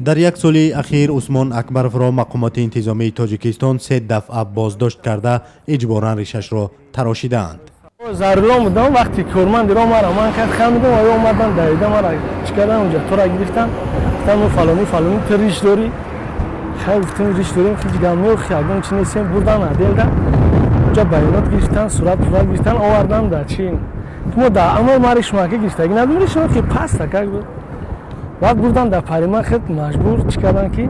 در یک سال اخیر عثمان اکبرов را مقامات انتظامی تاجیکستان 3 دفعه بازداشت کرده اجباراً ریشش را تراشیدند. زارلام بودم وقتی کورمند را مرا من کرد خمیدم و اومدن دویدم مرا چیکردن اونجا تو را گرفتن گفتم فلانی تو ریش داری خیلی گفتم ریش داریم که گامیو خیابون چی نیستیم بردن عدالت اونجا بیانات گرفتن صورت گرفتن آوردن در چین تو دا اما مارش ما که گرفت اگه ندونی شما که پاس تکا بود بعد بردن در پریما خد مجبور چیکردن که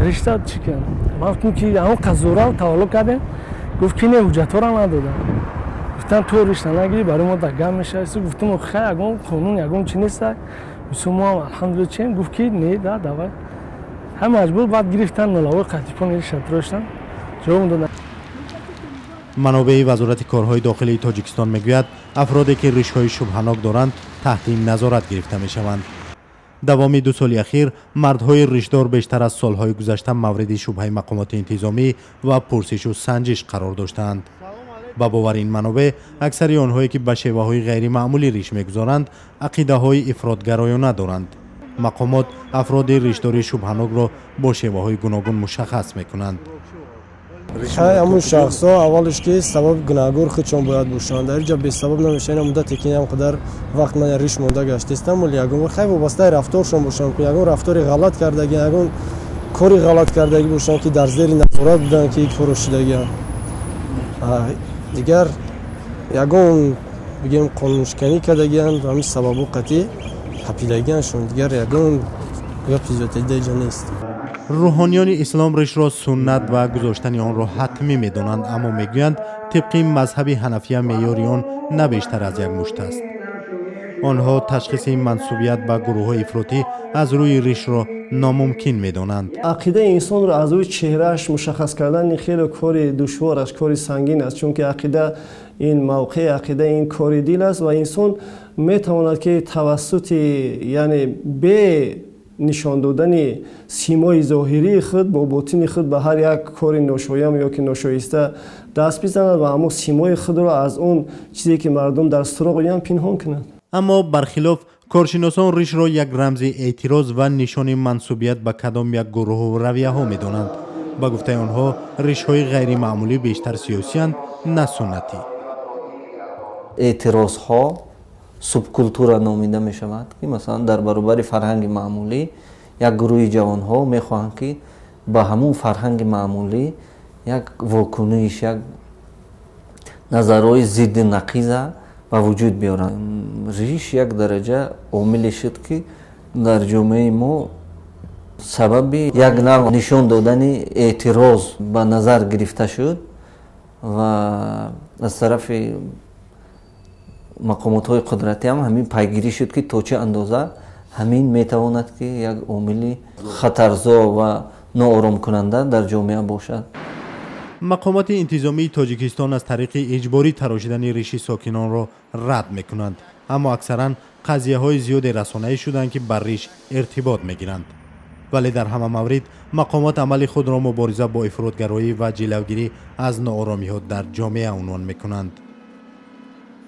رشته چیکن ما گفتم که اون قزورا تعالو کردن گفت که نه حجت را ندادن گفتن تو رشته نگیری برای ما در گم میشه گفتم خیلی اگه قانون یگون چی نیست ما الحمدلله چیم گفت که نه دا دعوت هم مجبور بعد گرفتن نلاوی قطیپان رشته داشتن جواب دادن. منابع وزارت کارهای داخلی تاجیکستان میگوید افرادی که ریش‌های شبهناک دارند تحت نظارت گرفته میشوند. دوام 2 سال اخیر مردهای ریشدار بیشتر از سالهای گذشته مورد شبهه مقامات انتظامی و پرسش و سنجش قرار داشتند. با باور این منابع اکثر آنهایی که به شیوه‌های غیر معمولی ریش میگذارند عقیده‌های افراط‌گرایانه دارند. مقامات افراد ریشداری شبهناک را با شیوه‌های گوناگون مشخص میکنند. همون شخصا اولش که سبب گناهگار خودشون باید باشند در اینجا به سبب نمیشه این مدتی که هم قدر وقت من ریش مونده گشت استم ولی یگون خیلی وابسته رفتارشون باشن که یگون رفتاری غلط کردگی یگون کاری غلط کردگی باشن که در زیر نظارت بودن که یک فروشیدگی دیگر یگون بگیم قانونشکنی کردگی و همین سبب قطعی حپیلگیشون دیگر یگون یا پیزوتی دیجا نیست. روحانیان اسلام ریش را سنت و گذاشتن آن را حتمی می‌دانند اما میگویند طبق مذهب حنفیه معیار آن نه بیشتر از یک مشت است. آنها تشخیص منسوبیت به گروه‌های افراطی از روی ریش را ناممکن می‌دانند. عقیده انسان را از روی چهرهش مشخص کردن خیلی کار دشوار است، کار سنگین است، چون که عقیده این موقع عقیده این کار دل است و انسان می‌تواند که توسط یعنی به نشان دادن سیمای ظاهری خود با باطن خود به هر یک کار ناشایست یا که ناشایسته دست بزند و اما سیمای خود را از اون چیزی که مردم در سراغ آیند پنهان کنند. اما برخلاف کارشناسان ریش را یک رمز اعتراض و نشان منسوبیت به کدام یک گروه و رویه ها می دانند. با گفته آنها ریش های غیر معمولی بیشتر سیاسی اند نه سنتی. اعتراض ها سوبکولتورا نامیده می شود که مثلا در برابر فرهنگ معمولی یک گروه جوان ها می خواهند که با همون فرهنگ معمولی یک واکنش یک نظرهای ضد نقیض به وجود بیارند. ریش یک درجه عاملی شد که در جامعه ما سبب یک نوع نشان دادن اعتراض به نظر گرفته شد و از طرف مقامات های قدرتی هم همین پیگیری شد که تا چه اندازه همین میتواند که یک عامل خطرزا و ناآرام کننده در جامعه باشد. مقامات انتظامی تاجیکستان از طریق اجباری تراشیدن ریش ساکنان را رد میکنند اما اکثرا قضیه های زیاد رسانه‌ای شدند که بر ریش ارتباط میگیرند. ولی در همه مورد مقامات عمل خود را مبارزه با افراطگرایی و جلوگیری از ناآرامی ها در جامعه عنوان میکنند.